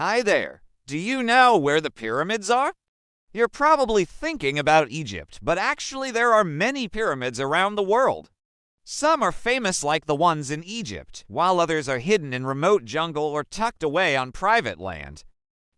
Hi there. Do you know where the pyramids are? You're probably thinking about Egypt, but actually there are many pyramids around the world. Some are famous like the ones in Egypt, while others are hidden in remote jungle or tucked away on private land.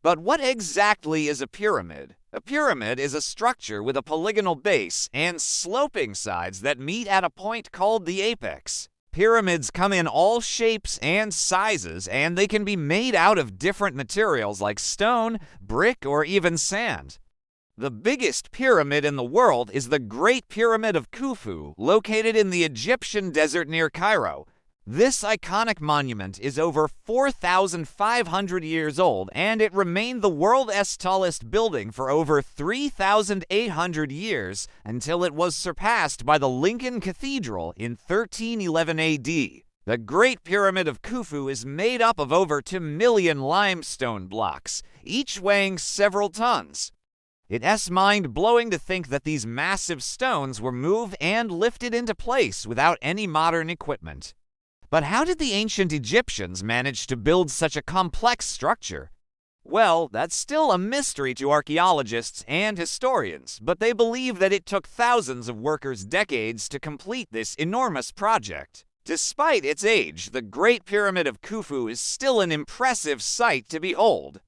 But what exactly is a pyramid? A pyramid is a structure with a polygonal base and sloping sides that meet at a point called the apex. Pyramids come in all shapes and sizes, and they can be made out of different materials like stone, brick, or even sand. The biggest pyramid in the world is the Great Pyramid of Khufu, located in the Egyptian desert near Cairo. This iconic monument is over 4,500 years old, and it remained the world's tallest building for over 3,800 years until it was surpassed by the Lincoln Cathedral in 1311 AD. The Great Pyramid of Khufu is made up of over 2 million limestone blocks, each weighing several tons. It's mind-blowing to think that these massive stones were moved and lifted into place without any modern equipment. But how did the ancient Egyptians manage to build such a complex structure? Well, that's still a mystery to archaeologists and historians, but they believe that it took thousands of workers decades to complete this enormous project. Despite its age, the Great Pyramid of Khufu is still an impressive sight to behold.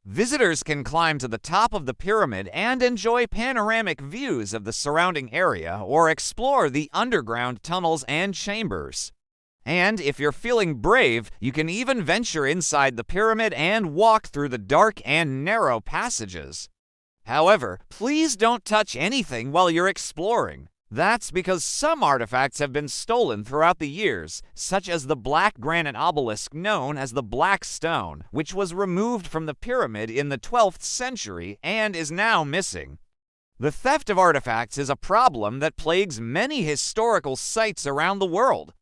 Visitors can climb to the top of the pyramid and enjoy panoramic views of the surrounding area or explore the underground tunnels and chambers. And if you're feeling brave, you can even venture inside the pyramid and walk through the dark and narrow passages. However, please don't touch anything while you're exploring. That's because some artifacts have been stolen throughout the years, such as the black granite obelisk known as the Black Stone, which was removed from the pyramid in the 12th century and is now missing. The theft of artifacts is a problem that plagues many historical sites around the world.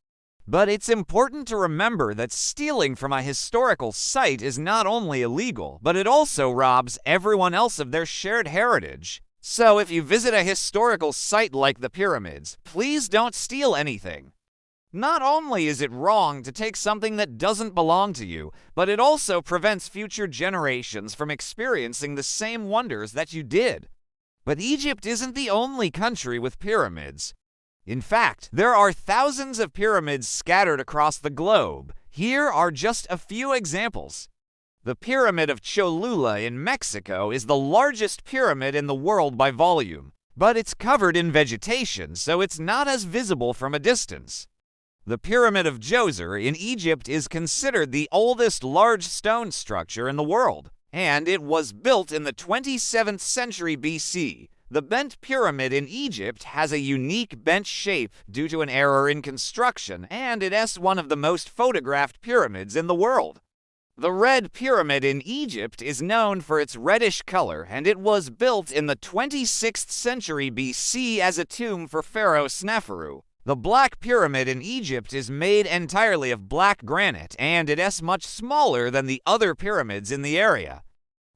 But it's important to remember that stealing from a historical site is not only illegal, but it also robs everyone else of their shared heritage. So if you visit a historical site like the pyramids, please don't steal anything. Not only is it wrong to take something that doesn't belong to you, but it also prevents future generations from experiencing the same wonders that you did. But Egypt isn't the only country with pyramids. In fact, there are thousands of pyramids scattered across the globe. Here are just a few examples. The Pyramid of Cholula in Mexico is the largest pyramid in the world by volume, but it's covered in vegetation, so it's not as visible from a distance. The Pyramid of Djoser in Egypt is considered the oldest large stone structure in the world, and it was built in the 27th century BC. The bent pyramid in Egypt has a unique bent shape due to an error in construction, and it is one of the most photographed pyramids in the world. The Red Pyramid in Egypt is known for its reddish color, and it was built in the 26th century BC as a tomb for Pharaoh Sneferu. The Black Pyramid in Egypt is made entirely of black granite, and it is much smaller than the other pyramids in the area.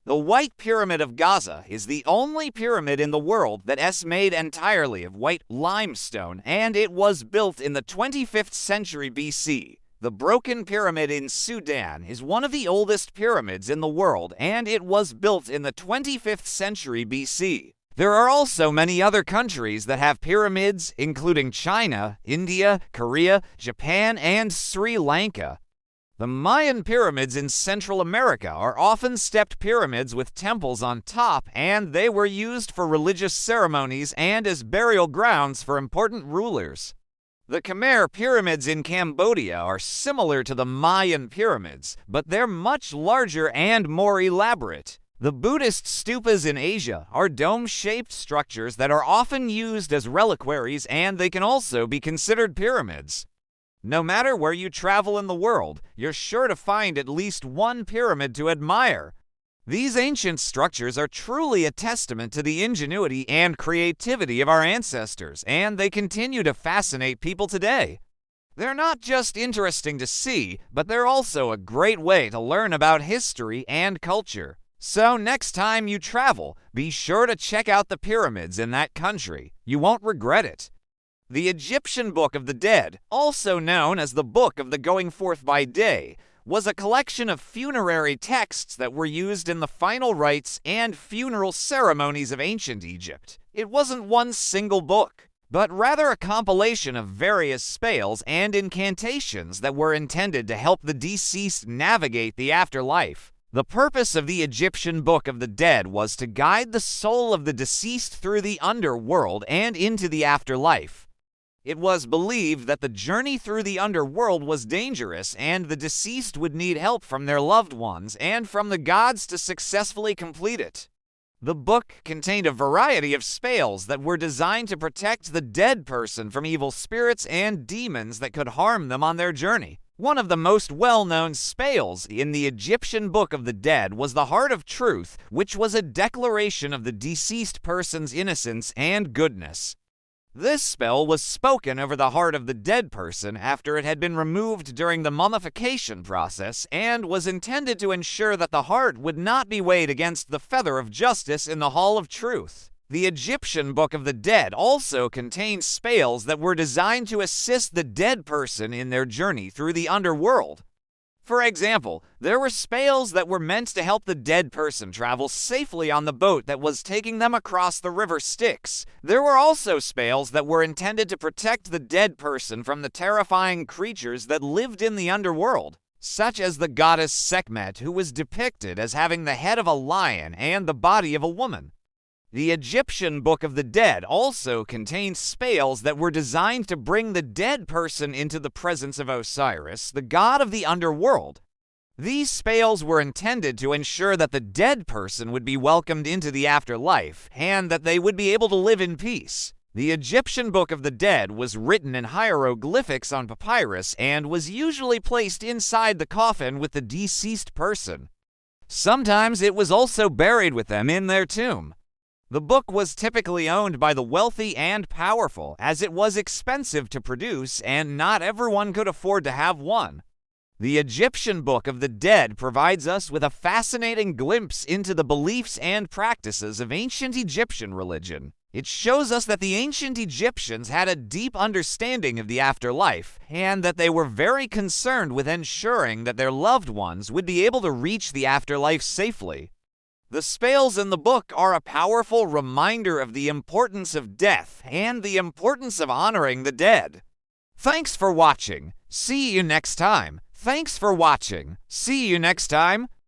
The White Pyramid of Giza is the only pyramid in the world that is made entirely of white limestone, and it was built in the 25th century BC. The Broken Pyramid in Sudan is one of the oldest pyramids in the world, and it was built in the 25th century BC. There are also many other countries that have pyramids, including China, India, Korea, Japan, and Sri Lanka. The Mayan pyramids in Central America are often stepped pyramids with temples on top, and they were used for religious ceremonies and as burial grounds for important rulers. The Khmer pyramids in Cambodia are similar to the Mayan pyramids, but they're much larger and more elaborate. The Buddhist stupas in Asia are dome-shaped structures that are often used as reliquaries, and they can also be considered pyramids. No matter where you travel in the world, you're sure to find at least one pyramid to admire. These ancient structures are truly a testament to the ingenuity and creativity of our ancestors, and they continue to fascinate people today. They're not just interesting to see, but they're also a great way to learn about history and culture. So next time you travel, be sure to check out the pyramids in that country. You won't regret it. The Egyptian Book of the Dead, also known as the Book of the Going Forth by Day, was a collection of funerary texts that were used in the final rites and funeral ceremonies of ancient Egypt. It wasn't one single book, but rather a compilation of various spells and incantations that were intended to help the deceased navigate the afterlife. The purpose of the Egyptian Book of the Dead was to guide the soul of the deceased through the underworld and into the afterlife. It was believed that the journey through the underworld was dangerous and the deceased would need help from their loved ones and from the gods to successfully complete it. The book contained a variety of spells that were designed to protect the dead person from evil spirits and demons that could harm them on their journey. One of the most well-known spells in the Egyptian Book of the Dead was the Heart of Truth, which was a declaration of the deceased person's innocence and goodness. This spell was spoken over the heart of the dead person after it had been removed during the mummification process and was intended to ensure that the heart would not be weighed against the feather of justice in the Hall of Truth. The Egyptian Book of the Dead also contained spells that were designed to assist the dead person in their journey through the underworld. For example, there were spells that were meant to help the dead person travel safely on the boat that was taking them across the river Styx. There were also spells that were intended to protect the dead person from the terrifying creatures that lived in the underworld, such as the goddess Sekhmet, who was depicted as having the head of a lion and the body of a woman. The Egyptian Book of the Dead also contained spells that were designed to bring the dead person into the presence of Osiris, the god of the underworld. These spells were intended to ensure that the dead person would be welcomed into the afterlife and that they would be able to live in peace. The Egyptian Book of the Dead was written in hieroglyphics on papyrus and was usually placed inside the coffin with the deceased person. Sometimes it was also buried with them in their tomb. The book was typically owned by the wealthy and powerful, as it was expensive to produce and not everyone could afford to have one. The Egyptian Book of the Dead provides us with a fascinating glimpse into the beliefs and practices of ancient Egyptian religion. It shows us that the ancient Egyptians had a deep understanding of the afterlife and that they were very concerned with ensuring that their loved ones would be able to reach the afterlife safely. The spells in the book are a powerful reminder of the importance of death and the importance of honoring the dead. Thanks for watching. See you next time. Thanks for watching. See you next time.